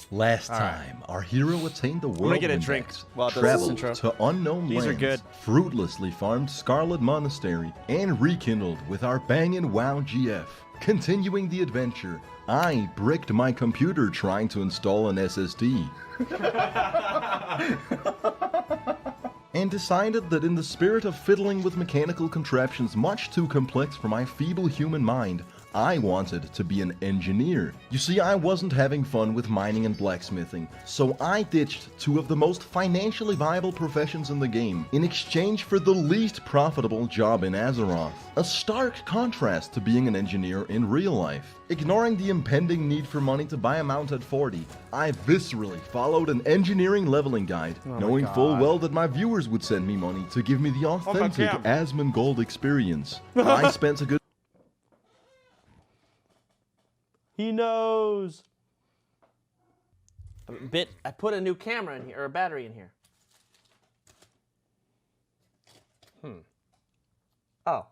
Last time, our hero attained the world gonna get a index, drink while it does this traveled intro. to unknown These are lands, good. fruitlessly farmed Scarlet Monastery, and rekindled with our bangin' WoW GF. Continuing the adventure, I bricked my computer trying to install an SSD. And decided that in the spirit of fiddling with mechanical contraptions much too complex for my feeble human mind, I wanted to be an engineer. You see, I wasn't having fun with mining and blacksmithing, so I ditched two of the most financially viable professions in the game in exchange for the least profitable job in Azeroth. A stark contrast to being an engineer in real life. Ignoring the impending need for money to buy a mount at 40, I viscerally followed an engineering leveling guide, knowing full well that my viewers would send me money to give me the authentic Asmongold experience. I spent a good He knows. I put a new camera in here, or a battery in here. Oh.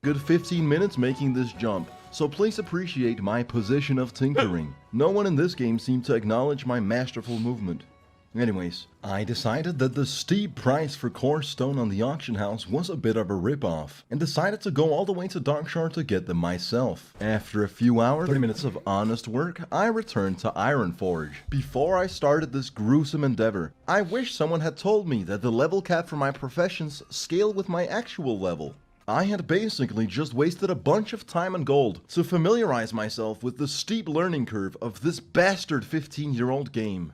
good 15 minutes making this jump, so please appreciate my position of tinkering. No one in this game seemed to acknowledge my masterful movement. Anyways, I decided that the steep price for coarse stone on the auction house was a bit of a ripoff, and decided to go all the way to Darkshore to get them myself. After a few hours, 30 minutes of honest work, I returned to Ironforge. Before I started this gruesome endeavor, I wish someone had told me that the level cap for my professions scale with my actual level. I had basically just wasted a bunch of time and gold to familiarize myself with the steep learning curve of this bastard 15-year-old game.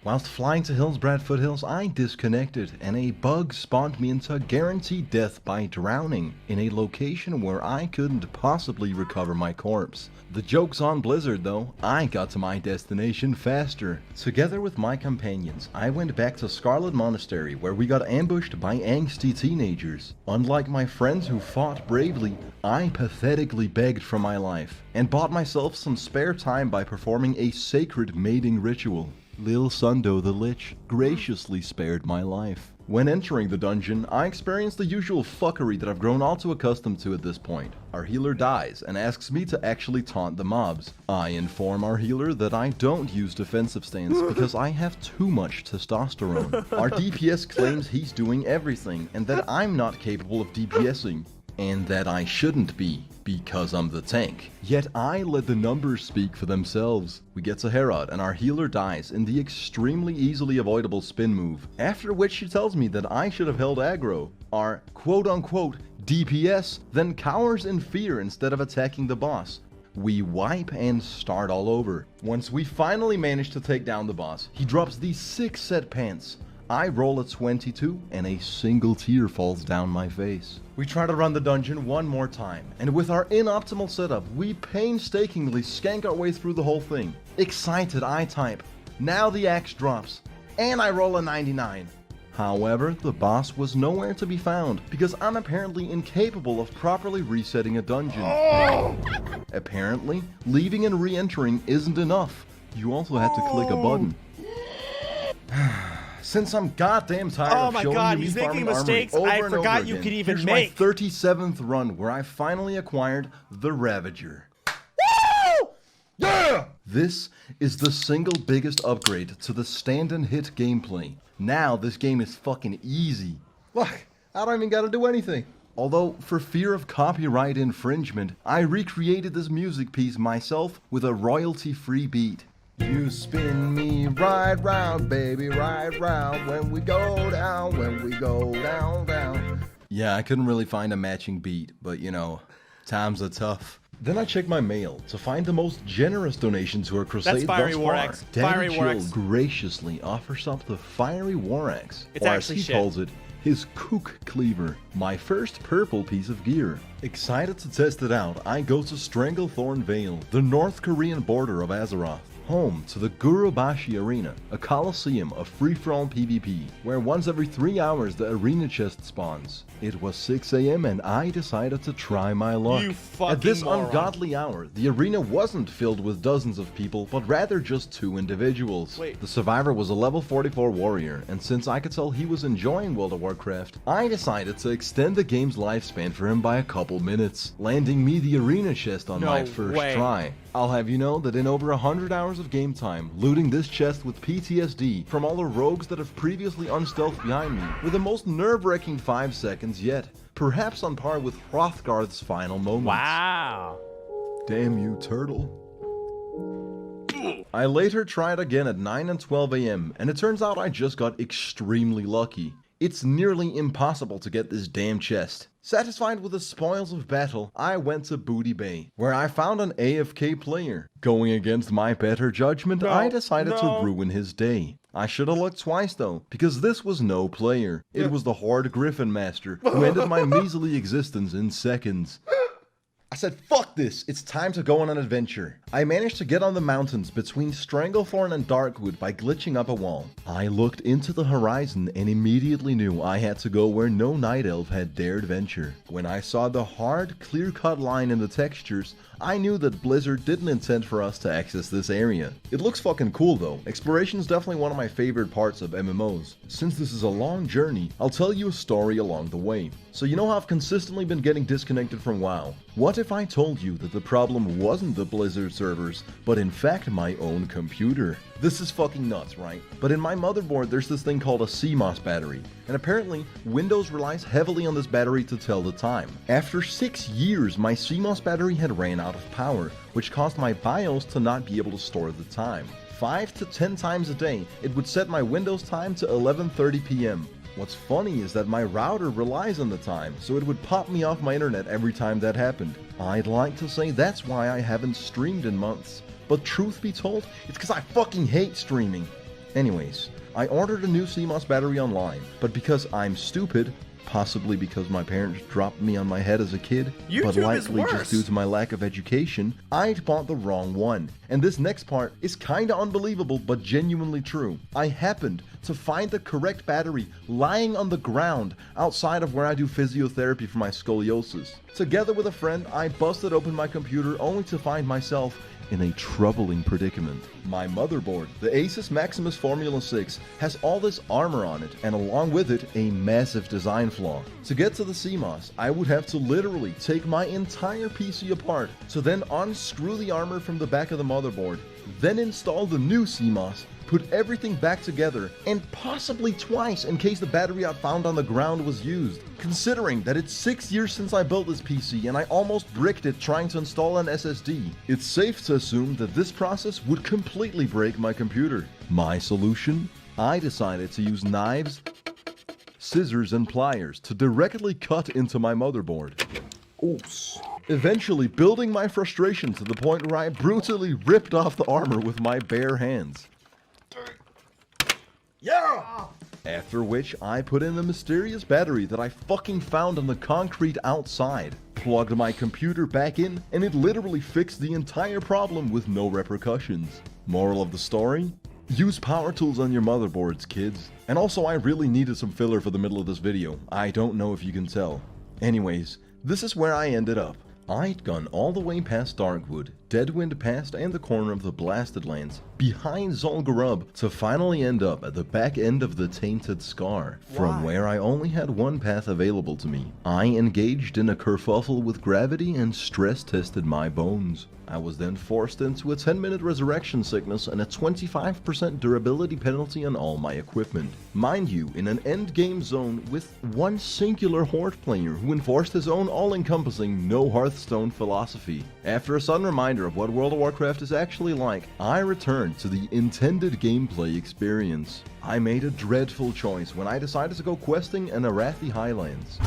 Whilst flying to Hillsbrad Foothills, I disconnected, and a bug spawned me into guaranteed death by drowning in a location where I couldn't possibly recover my corpse. The joke's on Blizzard though, I got to my destination faster. Together with my companions, I went back to Scarlet Monastery where we got ambushed by angsty teenagers. Unlike my friends who fought bravely, I pathetically begged for my life, and bought myself some spare time by performing a sacred mating ritual. Lil Sundo the Lich graciously spared my life. When entering the dungeon, I experienced the usual fuckery that I've grown all too accustomed to at this point. Our healer dies and asks me to actually taunt the mobs. I inform our healer that I don't use defensive stance because I have too much testosterone. Our DPS claims he's doing everything and that I'm not capable of DPSing. And that I shouldn't be, because I'm the tank. Yet I let the numbers speak for themselves. We get to Herod, and our healer dies in the extremely easily avoidable spin move, after which she tells me that I should have held aggro. Our quote-unquote DPS then cowers in fear instead of attacking the boss. We wipe and start all over. Once we finally manage to take down the boss, he drops these 6 set pants. I roll a 22, and a single tear falls down my face. We try to run the dungeon one more time, and with our inoptimal setup, we painstakingly skank our way through the whole thing. Excited, I type, now the axe drops, and I roll a 99. However, the boss was nowhere to be found, because I'm apparently incapable of properly resetting a dungeon. Apparently, leaving and re-entering isn't enough. You also have to click a button. Since I'm goddamn tired of showing you me he's making farming mistakes armory I over and forgot over you again, could even here's make. my 37th run where I finally acquired the Ravager. Woo! Yeah! This is the single biggest upgrade to the stand and hit gameplay. Now this game is fucking easy. Look, I don't even gotta do anything. Although, for fear of copyright infringement, I recreated this music piece myself with a royalty-free beat. You spin me right round, baby, right round, when we go down, down. Yeah, I couldn't really find a matching beat, but you know, times are tough. Then I checked my mail to find the most generous donation to our crusade Fiery thus War far. Axe. Daddy Fiery War Chill Axe. graciously offers up the Fiery War Axe, It's or as actually he shit. calls it, his kook cleaver, my first purple piece of gear. Excited to test it out, I go to Stranglethorn Vale, the North Korean border of Azeroth. home to the Gurubashi Arena, a coliseum of free-for-all PvP, where once every 3 hours the arena chest spawns. It was 6 AM and I decided to try my luck. You fucking At this moron. ungodly hour, the arena wasn't filled with dozens of people, but rather just 2 individuals. Wait. The survivor was a level 44 warrior, and since I could tell he was enjoying World of Warcraft, I decided to extend the game's lifespan for him by a couple minutes, landing me the arena chest on No my first way. try. I'll have you know that in over 100 hours of game time, looting this chest with PTSD from all the rogues that have previously unstealthed behind me, with the most nerve-wracking 5 seconds yet, perhaps on par with Hrothgar's final moments. Wow. Damn you, turtle. I later tried again at 9 and 12 AM, and it turns out I just got extremely lucky. It's nearly impossible to get this damn chest. Satisfied with the spoils of battle, I went to Booty Bay, where I found an AFK player. Going against my better judgment, I decided to ruin his day. I should have looked twice though, because this was no player. It was the Horde Griffin Master, who ended my measly existence in seconds. I said, fuck this, it's time to go on an adventure. I managed to get on the mountains between Stranglethorn and Darkwood by glitching up a wall. I looked into the horizon and immediately knew I had to go where no night elf had dared venture. When I saw the hard, clear-cut line in the textures, I knew that Blizzard didn't intend for us to access this area. It looks fucking cool though. Exploration is definitely one of my favorite parts of MMOs. Since this is a long journey, I'll tell you a story along the way. So you know how I've consistently been getting disconnected from WoW? What if I told you that the problem wasn't the Blizzard servers, but in fact my own computer? This is fucking nuts, right? But in my motherboard there's this thing called a CMOS battery, and apparently Windows relies heavily on this battery to tell the time. After 6 years, my CMOS battery had ran out of power, which caused my BIOS to not be able to store the time. 5 to 10 times a day, it would set my Windows time to 11:30 PM. What's funny is that my router relies on the time, so it would pop me off my internet every time that happened. I'd like to say that's why I haven't streamed in months, but truth be told, it's because I fucking hate streaming. Anyways, I ordered a new CMOS battery online, but because I'm stupid, possibly because my parents dropped me on my head as a kid, but likely just due to my lack of education, I'd bought the wrong one. And this next part is kinda unbelievable but genuinely true. I happened to find the correct battery lying on the ground outside of where I do physiotherapy for my scoliosis. Together with a friend, I busted open my computer only to find myself in a troubling predicament. My motherboard, the Asus Maximus Formula 6, has all this armor on it, and along with it, a massive design flaw. To get to the CMOS, I would have to literally take my entire PC apart, to then unscrew the armor from the back of the motherboard, then install the new CMOS, put everything back together, and possibly twice in case the battery I found on the ground was used. Considering that it's 6 years since I built this PC and I almost bricked it trying to install an SSD, it's safe to assume that this process would completely break my computer. My solution? I decided to use knives, scissors, and pliers to directly cut into my motherboard. Oops. Eventually building my frustration to the point where I brutally ripped off the armor with my bare hands. Yeah! After which, I put in the mysterious battery that I fucking found on the concrete outside, plugged my computer back in, and it literally fixed the entire problem with no repercussions. Moral of the story? Use power tools on your motherboards, kids. And also, I really needed some filler for the middle of this video. I don't know if you can tell. Anyways, this is where I ended up. I'd gone all the way past Darkwood, Deadwind Pass, and the corner of the Blasted Lands, behind Zul'Gurub, to finally end up at the back end of the Tainted Scar, from where I only had one path available to me. I engaged in a kerfuffle with gravity and stress-tested my bones. I was then forced into a 10-minute resurrection sickness and a 25% durability penalty on all my equipment. Mind you, in an endgame zone with one singular Horde player who enforced his own all-encompassing no Hearthstone philosophy. After a sudden reminder of what World of Warcraft is actually like, I returned to the intended gameplay experience. I made a dreadful choice when I decided to go questing in Arathi Highlands.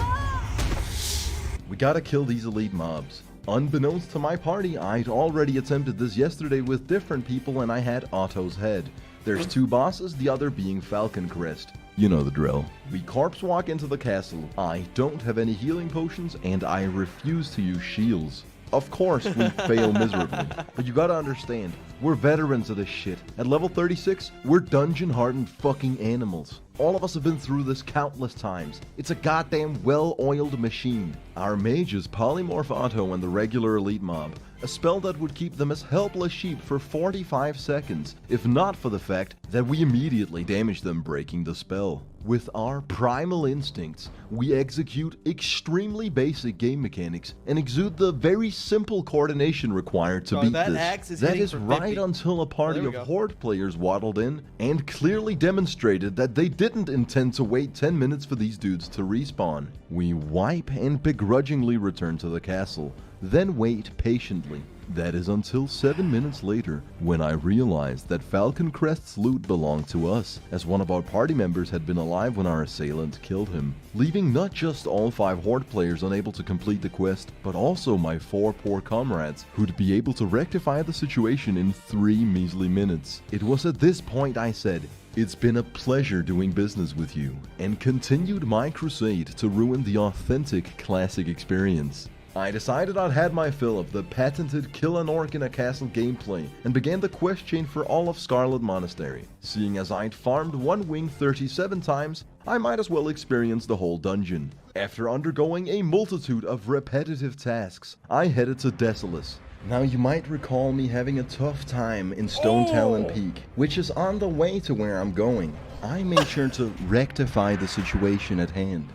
We gotta kill these elite mobs. Unbeknownst to my party, I'd already attempted this yesterday with different people and I had Otto's head. There's 2 bosses, the other being Falcon Crest. You know the drill. We corpse walk into the castle. I don't have any healing potions and I refuse to use shields. Of course, we fail miserably, but you gotta understand, we're veterans of this shit. At level 36, we're dungeon-hardened fucking animals. All of us have been through this countless times. It's a goddamn well-oiled machine. Our mages polymorph Otto and the regular elite mob, a spell that would keep them as helpless sheep for 45 seconds, if not for the fact that we immediately damage them breaking the spell. With our primal instincts, we execute extremely basic game mechanics and exude the very simple coordination required to beat that this. axe is That hitting is for right 50. until a party There of we go. Horde players waddled in and clearly demonstrated that they didn't intend to wait 10 minutes for these dudes to respawn. We wipe and begrudgingly return to the castle, then wait patiently. That is until 7 minutes later, when I realized that Falcon Crest's loot belonged to us, as one of our party members had been alive when our assailant killed him, leaving not just all 5 Horde players unable to complete the quest, but also my 4 poor comrades, who'd be able to rectify the situation in 3 measly minutes. It was at this point I said, "It's been a pleasure doing business with you," and continued my crusade to ruin the authentic classic experience. I decided I'd had my fill of the patented kill an orc in a castle gameplay and began the quest chain for all of Scarlet Monastery. Seeing as I'd farmed one wing 37 times, I might as well experience the whole dungeon. After undergoing a multitude of repetitive tasks, I headed to Desolus. Now you might recall me having a tough time in Stone Talon Peak, which is on the way to where I'm going. I made sure to rectify the situation at hand.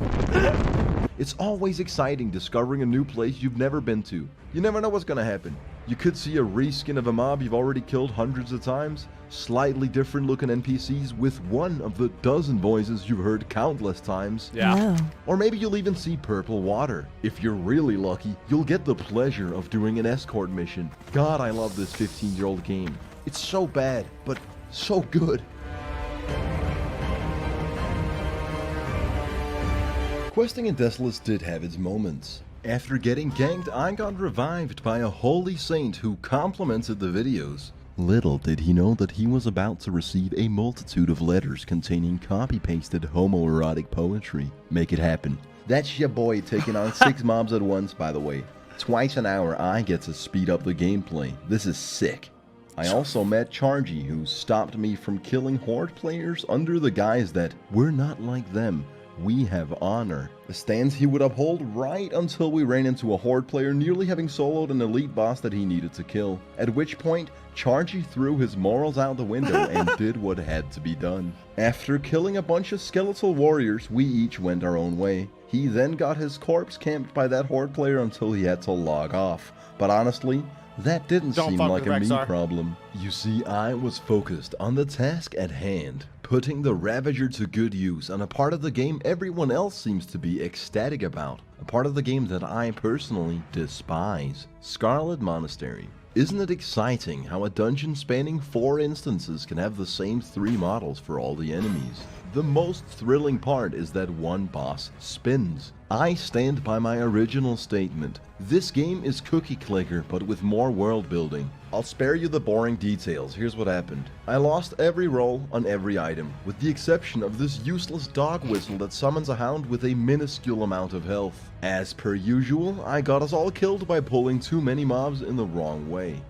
It's always exciting discovering a new place you've never been to. You never know what's gonna happen. You could see a reskin of a mob you've already killed hundreds of times, slightly different looking NPCs with one of the dozen voices you've heard countless times. Yeah. Or maybe you'll even see purple water. If you're really lucky, you'll get the pleasure of doing an escort mission. God, I love this 15-year-old game. It's so bad, but so good. Questing in Desolus did have its moments. After getting ganked, I got revived by a holy saint who complimented the videos. Little did he know that he was about to receive a multitude of letters containing copy-pasted homoerotic poetry. Make it happen. That's your boy taking on 6 mobs at once, by the way. Twice an hour I get to speed up the gameplay. This is sick. I also met Chargy, who stopped me from killing Horde players under the guise that we're not like them. We have honor. The stance he would uphold right until we ran into a Horde player nearly having soloed an elite boss that he needed to kill. At which point, Chargy threw his morals out the window and did what had to be done. After killing a bunch of skeletal warriors, we each went our own way. He then got his corpse camped by that Horde player until he had to log off. But honestly, that didn't seem like a me problem. You see, I was focused on the task at hand, putting the Ravager to good use on a part of the game everyone else seems to be ecstatic about. A part of the game that I personally despise. Scarlet Monastery. Isn't it exciting how a dungeon spanning 4 instances can have the same 3 models for all the enemies? The most thrilling part is that one boss spins. I stand by my original statement. This game is cookie clicker, but with more world building. I'll spare you the boring details. Here's what happened. I lost every roll on every item, with the exception of this useless dog whistle that summons a hound with a minuscule amount of health. As per usual, I got us all killed by pulling too many mobs in the wrong way.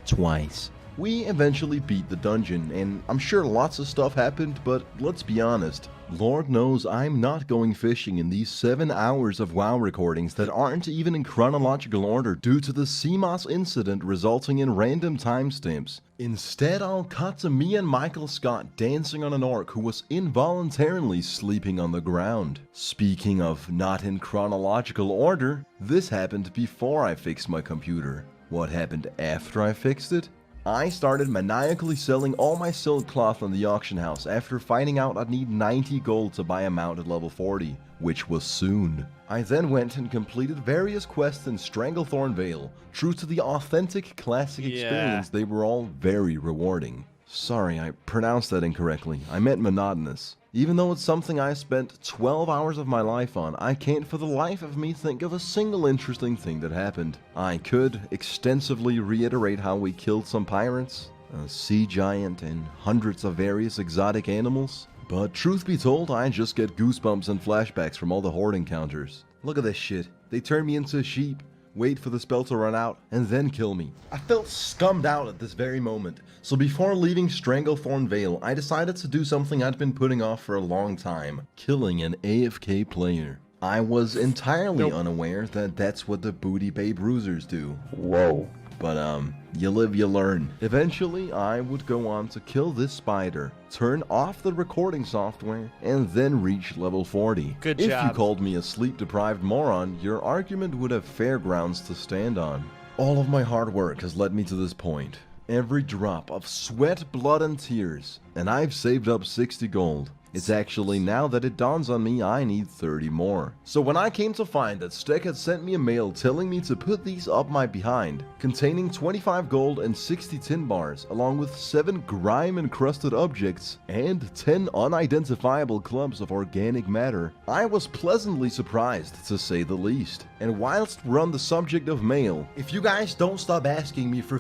Twice. We eventually beat the dungeon, and I'm sure lots of stuff happened, but let's be honest. Lord knows I'm not going fishing in these 7 hours of WoW recordings that aren't even in chronological order due to the CMOS incident resulting in random timestamps. Instead, I'll cut to me and Michael Scott dancing on an orc who was involuntarily sleeping on the ground. Speaking of not in chronological order, this happened before I fixed my computer. What happened after I fixed it? I started maniacally selling all my silk cloth on the auction house after finding out I'd need 90 gold to buy a mount at level 40, which was soon. I then went and completed various quests in Stranglethorn Vale. True to the authentic classic experience, they were all very rewarding. Sorry, I pronounced that incorrectly. I meant monotonous. Even though it's something I spent 12 hours of my life on, I can't for the life of me think of a single interesting thing that happened. I could extensively reiterate how we killed some pirates, a sea giant, and hundreds of various exotic animals. But truth be told, I just get goosebumps and flashbacks from all the Horde encounters. Look at this shit. They turned me into a sheep. wait for the spell to run out, and then kill me. I felt scummed out at this very moment, so before leaving Stranglethorn Vale, I decided to do something I'd been putting off for a long time, killing an AFK player. I was entirely unaware that that's what the Booty Bay Bruisers do. Whoa. But you live, you learn. Eventually, I would go on to kill this spider, turn off the recording software, and then reach level 40. Good If job. you called me a sleep-deprived moron, your argument would have fair grounds to stand on. All of my hard work has led me to this point. Every drop of sweat, blood, and tears, and I've saved up 60 gold. It's actually now that it dawns on me I need 30 more. So when I came to find that Stek had sent me a mail telling me to put these up my behind, containing 25 gold and 60 tin bars, along with 7 grime-encrusted objects and 10 unidentifiable clumps of organic matter, I was pleasantly surprised, to say the least. And whilst we're on the subject of mail, if you guys don't stop asking me for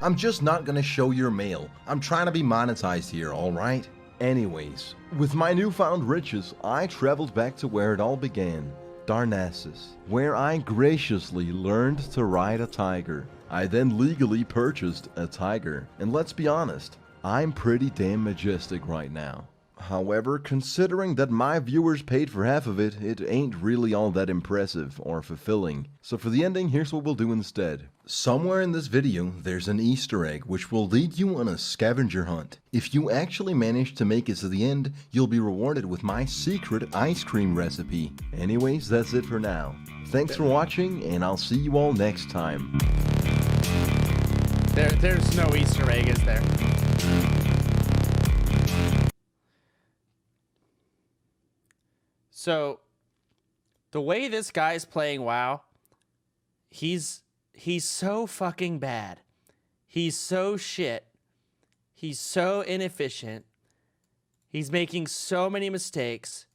I'm just not gonna show your mail. I'm trying to be monetized here, alright? Anyways, with my newfound riches, I traveled back to where it all began, Darnassus, where I graciously learned to ride a tiger. I then legally purchased a tiger, and let's be honest, I'm pretty damn majestic right now. However, considering that my viewers paid for half of it, it ain't really all that impressive or fulfilling. So for the ending, here's what we'll do instead. Somewhere in this video, there's an Easter egg which will lead you on a scavenger hunt. If you actually manage to make it to the end, you'll be rewarded with my secret ice cream recipe. Anyways, that's it for now. Thanks for watching, and I'll see you all next time. There's no Easter egg, is there? So, the way this guy's playing WoW, he's so fucking bad. He's so shit. He's so inefficient. He's making so many mistakes.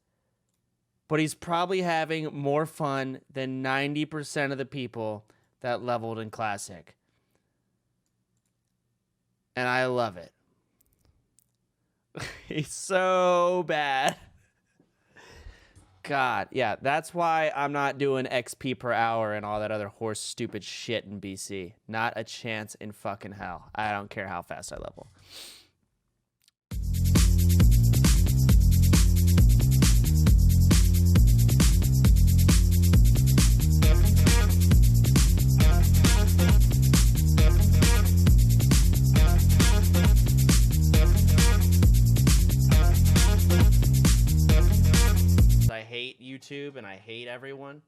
But he's probably having more fun than 90% of the people that leveled in Classic. And I love it. He's so bad. God, yeah, that's why I'm not doing XP per hour and all that other horse stupid shit in BC. Not a chance in fucking hell. I don't care how fast I level. I hate YouTube and I hate everyone.